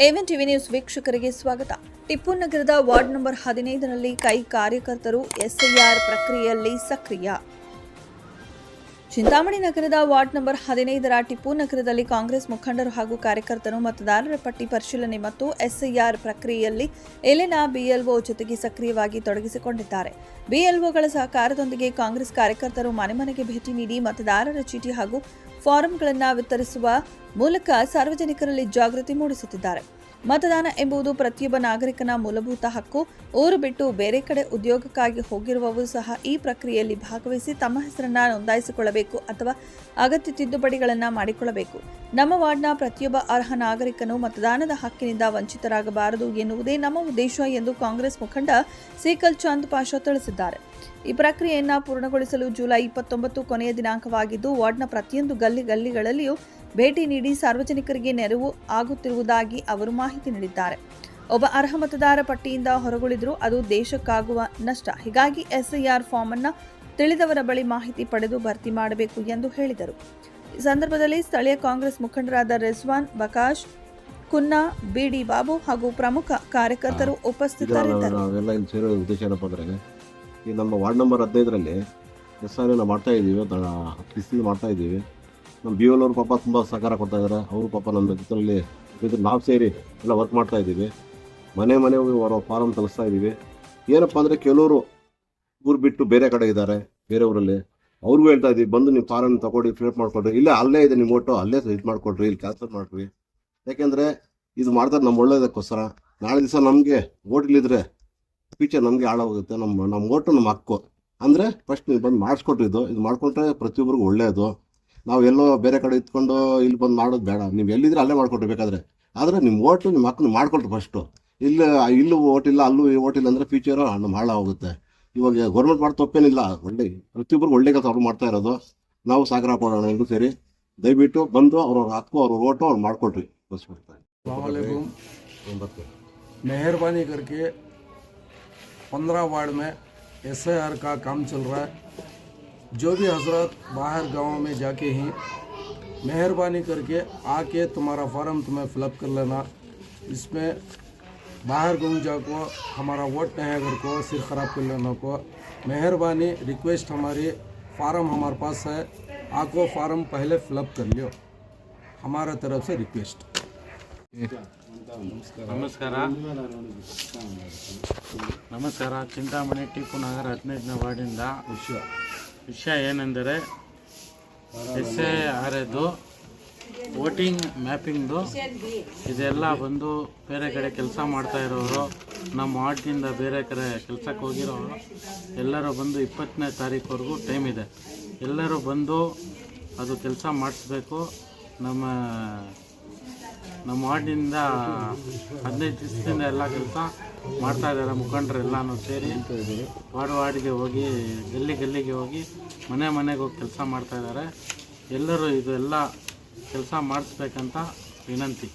A one TV news ವೀಕ್ಷಕರಿಗೆ ಸ್ವಾಗತ. ಟಿಪ್ಪು ನಗರದ ವಾರ್ಡ್ ನಂಬರ್ 15ರಲ್ಲಿ ಕೈ ಕಾರ್ಯಕರ್ತರು ಎಸ್ಐಆರ್ ಪ್ರಕ್ರಿಯೆಯಲ್ಲಿ ಸಕ್ರಿಯ. ಚಿಂತಾಮಣಿ ನಗರದ ವಾರ್ಡ್ ನಂಬರ್ 15ರ ಟಿಪ್ಪು ನಗರದಲ್ಲಿ ಕಾಂಗ್ರೆಸ್ ಮುಖಂಡರು ಹಾಗೂ ಕಾರ್ಯಕರ್ತರು ಮತದಾರರ ಪಟ್ಟಿ ಪರಿಶೀಲನೆ ಮತ್ತು ಎಸ್ಐಆರ್ ಪ್ರಕ್ರಿಯೆಯಲ್ಲಿ ಇಲ್ಲಿನ ಬಿಎಲ್ಒ ಜೊತೆಗೆ ಸಕ್ರಿಯವಾಗಿ ತೊಡಗಿಸಿಕೊಂಡಿದ್ದಾರೆ. ಬಿಎಲ್ಒಗಳ ಸಹಕಾರದೊಂದಿಗೆ ಕಾಂಗ್ರೆಸ್ ಕಾರ್ಯಕರ್ತರು ಮನೆ ಮನೆಗೆ ಭೇಟಿ ನೀಡಿ ಮತದಾರರ ಚೀಟಿ ಹಾಗೂ ಫಾರಂಗಳನ್ನು ವಿತರಿಸುವ ಮೂಲಕ ಸಾರ್ವಜನಿಕರಲ್ಲಿ ಜಾಗೃತಿ ಮೂಡಿಸುತ್ತಿದ್ದಾರೆ. ಮತದಾನ ಎಂಬುದು ಪ್ರತಿಯೊಬ್ಬ ನಾಗರಿಕನ ಮೂಲಭೂತ ಹಕ್ಕು. ಊರು ಬಿಟ್ಟು ಬೇರೆ ಕಡೆ ಉದ್ಯೋಗಕ್ಕಾಗಿ ಹೋಗಿರುವವರು ಸಹ ಈ ಪ್ರಕ್ರಿಯೆಯಲ್ಲಿ ಭಾಗವಹಿಸಿ ತಮ್ಮ ಹೆಸರನ್ನು ನೋಂದಾಯಿಸಿಕೊಳ್ಳಬೇಕು ಅಥವಾ ಅಗತ್ಯ ತಿದ್ದುಪಡಿಗಳನ್ನು ಮಾಡಿಕೊಳ್ಳಬೇಕು. ನಮ್ಮ ವಾರ್ಡ್ನ ಪ್ರತಿಯೊಬ್ಬ ಅರ್ಹ ನಾಗರಿಕನು ಮತದಾನದ ಹಕ್ಕಿನಿಂದ ವಂಚಿತರಾಗಬಾರದು ಎನ್ನುವುದೇ ನಮ್ಮ ಉದ್ದೇಶ ಎಂದು ಕಾಂಗ್ರೆಸ್ ಮುಖಂಡ ಸೀಕಲ್ ಚಾಂದ್ ಪಾಷಾ ತಿಳಿಸಿದ್ದಾರೆ. ಈ ಪ್ರಕ್ರಿಯೆಯನ್ನು ಪೂರ್ಣಗೊಳಿಸಲು ಜುಲೈ 29 ಕೊನೆಯ ದಿನಾಂಕವಾಗಿದ್ದು, ವಾರ್ಡ್ನ ಪ್ರತಿಯೊಂದು ಗಲ್ಲಿಗಳಲ್ಲಿಯೂ ಭೇಟಿ ನೀಡಿ ಸಾರ್ವಜನಿಕರಿಗೆ ನೆರವು ಆಗುತ್ತಿರುವುದಾಗಿ ಅವರು ಮಾಹಿತಿ ನೀಡಿದ್ದಾರೆ. ಒಬ್ಬ ಅರ್ಹ ಮತದಾರ ಪಟ್ಟಿಯಿಂದ ಹೊರಗುಳಿದರೂ ಅದು ದೇಶಕ್ಕಾಗುವ ನಷ್ಟ. ಹೀಗಾಗಿ ಎಸ್ಐಆರ್ ಫಾರ್ಮ್ ಅನ್ನು ತಿಳಿದವರ ಬಳಿ ಮಾಹಿತಿ ಪಡೆದು ಭರ್ತಿ ಮಾಡಬೇಕು ಎಂದು ಹೇಳಿದರು. ಈ ಸಂದರ್ಭದಲ್ಲಿ ಸ್ಥಳೀಯ ಕಾಂಗ್ರೆಸ್ ಮುಖಂಡರಾದ ರಿಜ್ವಾನ್, ಬಕಾಶ್, ಕುನ್ನಾ, ಬಿಡಿ ಬಾಬು ಹಾಗೂ ಪ್ರಮುಖ ಕಾರ್ಯಕರ್ತರು ಉಪಸ್ಥಿತರಿದ್ದರು. ಈ ನಮ್ಮ ವಾರ್ಡ್ ನಂಬರ್ 15ರಲ್ಲಿ ಎಸ್ಐಆರ್ ನಾವು ಮಾಡ್ತಾ ಇದ್ದೀವಿ, 10 ಮಾಡ್ತಾ ಇದ್ದೀವಿ. ನಮ್ಮ ಬಿ ಎಲ್ ಅವರು ಪಾಪ ತುಂಬ ಸಹಕಾರ ಕೊಡ್ತಾ ಇದ್ದಾರೆ. ಅವರು ಪಾಪ ನಮ್ಮ ಜೊತೆಯಲ್ಲಿ ನಾವು ಸೇರಿ ಎಲ್ಲ ವರ್ಕ್ ಮಾಡ್ತಾ ಇದ್ದೀವಿ. ಮನೆ ಹೋಗಿ ಅವರ ಫಾರಮ್ ತರಿಸ್ತಾ ಇದ್ದೀವಿ. ಏನಪ್ಪ ಅಂದರೆ ಕೆಲವರು ಊರು ಬಿಟ್ಟು ಬೇರೆ ಕಡೆ ಇದ್ದಾರೆ, ಬೇರೆ ಊರಲ್ಲಿ. ಅವ್ರಿಗೂ ಹೇಳ್ತಾ ಇದ್ದೀವಿ, ಬಂದು ನೀವು ಫಾರಮ್ ತಗೊಳ್ಳಿ, ಫಿಲಪ್ ಮಾಡಿಕೊಡ್ರಿ, ಇಲ್ಲೇ ಅಲ್ಲೇ ಇದೆ ನಿಮ್ಮ ಓಟು, ಅಲ್ಲೇ ಇದು ಮಾಡಿಕೊಡ್ರಿ, ಇಲ್ಲಿ ಕ್ಯಾನ್ಸಲ್ ಮಾಡಿರಿ. ಯಾಕೆಂದರೆ ಇದು ಮಾಡ್ತಾರೆ ನಮ್ಮ ಒಳ್ಳೇದಕ್ಕೋಸ್ಕರ. ನಾಳೆ ದಿವಸ ನಮಗೆ ಓಟ್ಲಿದ್ರೆ ಫ್ಯೂಚರ್ ನಮಗೆ ಹಾಳಾಗೋಗುತ್ತೆ. ನಮ್ಮ ಓಟು ನಮ್ಮ ಹಕ್ಕು. ಅಂದರೆ ಫಸ್ಟ್ ನೀವು ಬಂದು ಮಾಡಿಸ್ಕೊಟ್ರಿದ್ದು, ಇದು ಮಾಡಿಕೊಂಡ್ರೆ ಪ್ರತಿಯೊಬ್ಬರಿಗೂ ಒಳ್ಳೆಯದು. ನಾವು ಎಲ್ಲೋ ಬೇರೆ ಕಡೆ ಇತ್ಕೊಂಡು ಇಲ್ಲಿ ಬಂದು ಮಾಡೋದು ಬೇಡ. ನೀವು ಎಲ್ಲಿದ್ರೆ ಅಲ್ಲೇ ಮಾಡಿಕೊಟ್ರಿ ಬೇಕಾದರೆ. ಆದರೆ ನಿಮ್ಮ ಓಟು ನಿಮ್ಮ ಹಕ್ಕು ಮಾಡಿಕೊಟ್ರಿ ಫಸ್ಟು. ಇಲ್ಲೂ ಓಟಿಲ್ಲ, ಅಲ್ಲೂ ಓಟಿಲ್ಲ ಅಂದರೆ ಫ್ಯೂಚರು ನಮ್ಮ ಹಾಳಾಗೋಗುತ್ತೆ. ಇವಾಗ ಗೌರ್ಮೆಂಟ್ ಮಾಡಿ ತಪ್ಪೇನಿಲ್ಲ, ಒಳ್ಳೆ ಪ್ರತಿಯೊಬ್ಬರಿಗೂ ಒಳ್ಳೆ ಕೆಲಸ ಅವ್ರು ಮಾಡ್ತಾ ಇರೋದು. ನಾವು ಸಹಕಾರ ಕೊಡೋಣ ಎಲ್ಲರೂ ಸೇರಿ. ದಯವಿಟ್ಟು ಬಂದು ಅವ್ರ ಹಕ್ಕು, ಅವ್ರ ಓಟು ಅವ್ರು ಮಾಡಿಕೊಟ್ರಿ. मेहरबानी करके 15 वार्ड में एसआईआर का काम चल रहा है. जो भी हजरत बाहर गाँव में जाके ही मेहरबानी करके आके तुम्हारा फॉर्म तुम्हें फिलअप कर लेना. इसमें बाहर गाँव जाको हमारा वोट नहीं अगर को सिर ख़राब कर लेना को मेहरबानी रिक्वेस्ट. हमारी फार्म हमारे पास है, आको फार्म पहले फिलअप कर लियो. हमारा तरफ से रिक्वेस्ट. ನಮಸ್ಕಾರ. ಚಿಂತಾಮಣಿ ಟಿಪ್ಪು ನಗರ 15ನೇ ವಾರ್ಡಿಂದ ವಿಷಯ ಏನೆಂದರೆ SIR ವೋಟಿಂಗ್ ಮ್ಯಾಪಿಂಗ್ದು ಇದೆಲ್ಲ ಬಂದು ಬೇರೆ ಕಡೆ ಕೆಲಸ ಮಾಡ್ತಾ ಇರೋರು, ನಮ್ಮ ವಾರ್ಡ್ನಿಂದ ಬೇರೆ ಕಡೆ ಕೆಲಸಕ್ಕೆ ಹೋಗಿರೋರು ಎಲ್ಲರೂ ಬಂದು 20ನೇ ತಾರೀಕುವರೆಗೂ ಟೈಮ್ ಇದೆ. ಎಲ್ಲರೂ ಬಂದು ಅದು ಕೆಲಸ ಮಾಡಿಸ್ಬೇಕು. ನಮ್ಮ ವಾರ್ಡಿನಿಂದ 15 ದಿವಸದಿಂದ ಎಲ್ಲ ಕೆಲಸ ಮಾಡ್ತಾ ಇದ್ದಾರೆ. ಮುಖಂಡರೆಲ್ಲನೂ ಸೇರಿ ವಾರ್ಡ್ಗೆ ಹೋಗಿ ಗಲ್ಲಿಗೆ ಹೋಗಿ ಮನೆಗೆ ಹೋಗಿ ಕೆಲಸ ಮಾಡ್ತಾ ಇದ್ದಾರೆ. ಎಲ್ಲರೂ ಇದು ಎಲ್ಲ ಕೆಲಸ ಮಾಡಿಸ್ಬೇಕಂತ ವಿನಂತಿ.